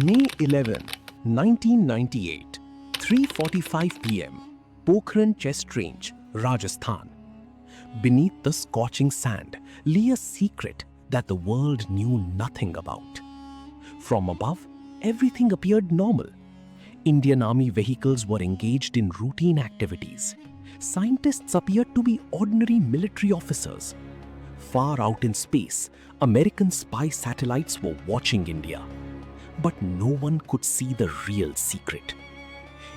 May 11, 1998, 3:45 p.m. Pokhran Chest Range, Rajasthan. Beneath the scorching sand lay a secret that the world knew nothing about. From above, everything appeared normal. Indian Army vehicles were engaged in routine activities. Scientists appeared to be ordinary military officers. Far out in space, American spy satellites were watching India. But no one could see the real secret.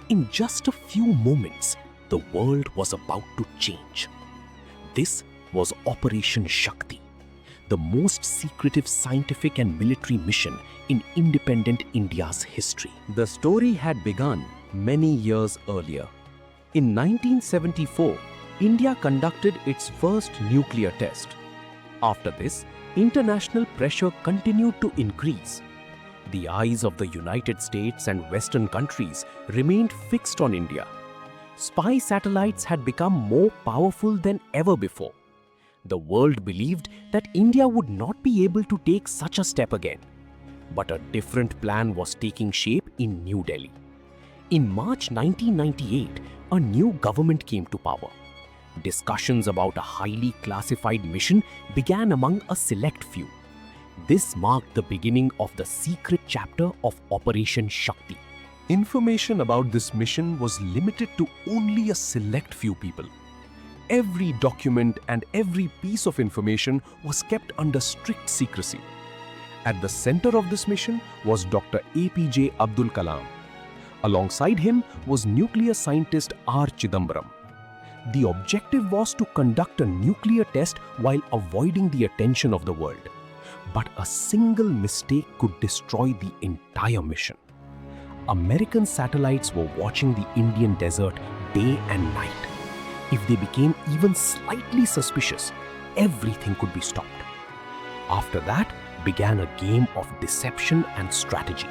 In just a few moments, the world was about to change. This was Operation Shakti, the most secretive scientific and military mission in independent India's history. The story had begun many years earlier. In 1974, India conducted its first nuclear test. After this, international pressure continued to increase. The eyes of the United States and Western countries remained fixed on India. Spy satellites had become more powerful than ever before. The world believed that India would not be able to take such a step again. But a different plan was taking shape in New Delhi. In March 1998, a new government came to power. Discussions about a highly classified mission began among a select few. This marked the beginning of the secret chapter of Operation Shakti. Information about this mission was limited to only a select few people. Every document and every piece of information was kept under strict secrecy. At the center of this mission was Dr. A.P.J. Abdul Kalam. Alongside him was nuclear scientist R. Chidambaram. The objective was to conduct a nuclear test while avoiding the attention of the world. But a single mistake could destroy the entire mission. American satellites were watching the Indian desert day and night. If they became even slightly suspicious, everything could be stopped. After that began a game of deception and strategy.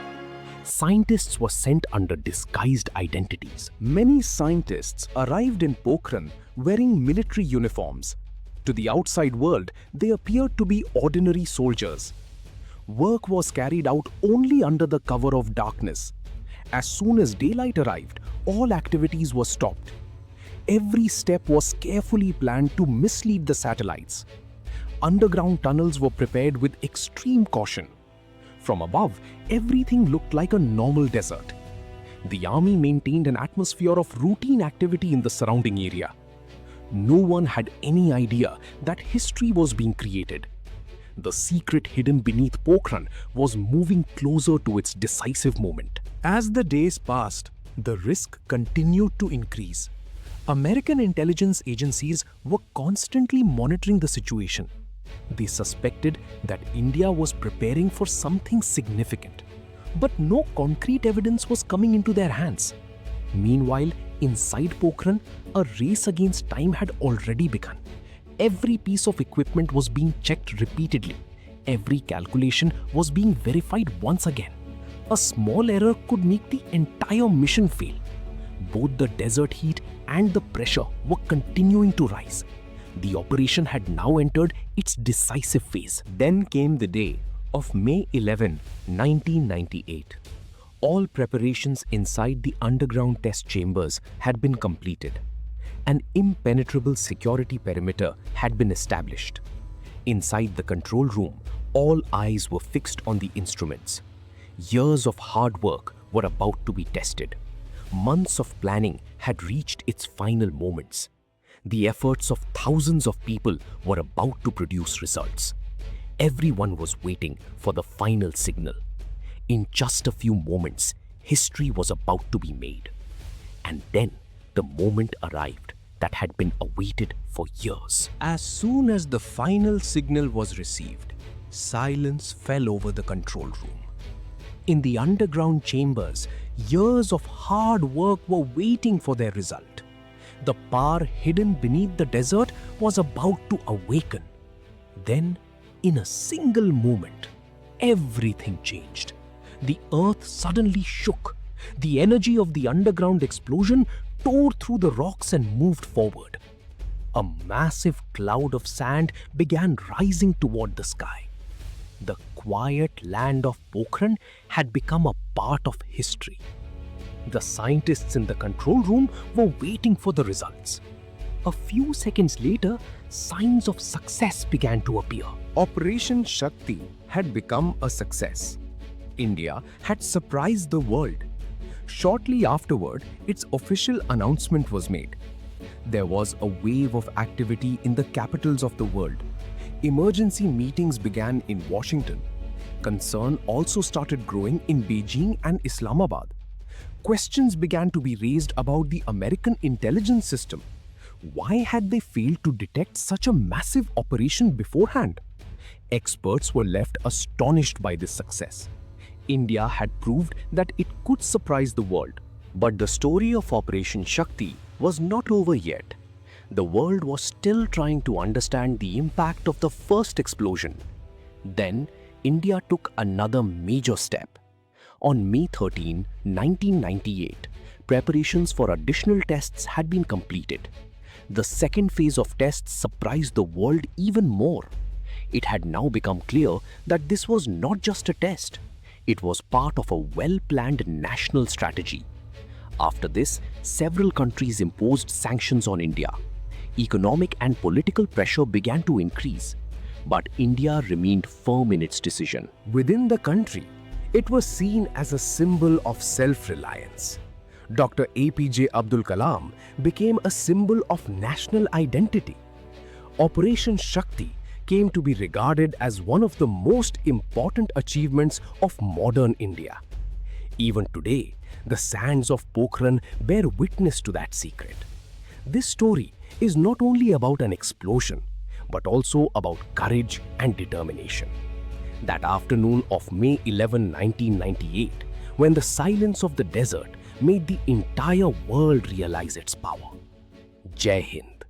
Scientists were sent under disguised identities. Many scientists arrived in Pokhran wearing military uniforms. To the outside world, they appeared to be ordinary soldiers. Work was carried out only under the cover of darkness. As soon as daylight arrived, all activities were stopped. Every step was carefully planned to mislead the satellites. Underground tunnels were prepared with extreme caution. From above, everything looked like a normal desert. The army maintained an atmosphere of routine activity in the surrounding area. No one had any idea that history was being created. The secret hidden beneath Pokhran was moving closer to its decisive moment. As the days passed, the risk continued to increase. American intelligence agencies were constantly monitoring the situation. They suspected that India was preparing for something significant, but no concrete evidence was coming into their hands. Meanwhile, inside Pokhran, a race against time had already begun. Every piece of equipment was being checked repeatedly. Every calculation was being verified once again. A small error could make the entire mission fail. Both the desert heat and the pressure were continuing to rise. The operation had now entered its decisive phase. Then came the day of May 11, 1998. All preparations inside the underground test chambers had been completed. An impenetrable security perimeter had been established. Inside the control room, all eyes were fixed on the instruments. Years of hard work were about to be tested. Months of planning had reached its final moments. The efforts of thousands of people were about to produce results. Everyone was waiting for the final signal. In just a few moments, history was about to be made. And then the moment arrived that had been awaited for years. As soon as the final signal was received, silence fell over the control room. In the underground chambers, years of hard work were waiting for their result. The power hidden beneath the desert was about to awaken. Then, in a single moment, everything changed. The earth suddenly shook. The energy of the underground explosion tore through the rocks and moved forward. A massive cloud of sand began rising toward the sky. The quiet land of Pokhran had become a part of history. The scientists in the control room were waiting for the results. A few seconds later, signs of success began to appear. Operation Shakti had become a success. India had surprised the world. Shortly afterward, its official announcement was made. There was a wave of activity in the capitals of the world. Emergency meetings began in Washington. Concern also started growing in Beijing and Islamabad. Questions began to be raised about the American intelligence system. Why had they failed to detect such a massive operation beforehand? Experts were left astonished by this success. India had proved that it could surprise the world. But the story of Operation Shakti was not over yet. The world was still trying to understand the impact of the first explosion. Then, India took another major step. On May 13, 1998, preparations for additional tests had been completed. The second phase of tests surprised the world even more. It had now become clear that this was not just a test. It was part of a well-planned national strategy. After this, several countries imposed sanctions on India. Economic and political pressure began to increase, but India remained firm in its decision. Within the country, it was seen as a symbol of self-reliance. Dr. A.P.J. Abdul Kalam became a symbol of national identity. Operation Shakti came to be regarded as one of the most important achievements of modern India. Even today, the sands of Pokhran bear witness to that secret. This story is not only about an explosion, but also about courage and determination. That afternoon of May 11, 1998, when the silence of the desert made the entire world realize its power. Jai Hind.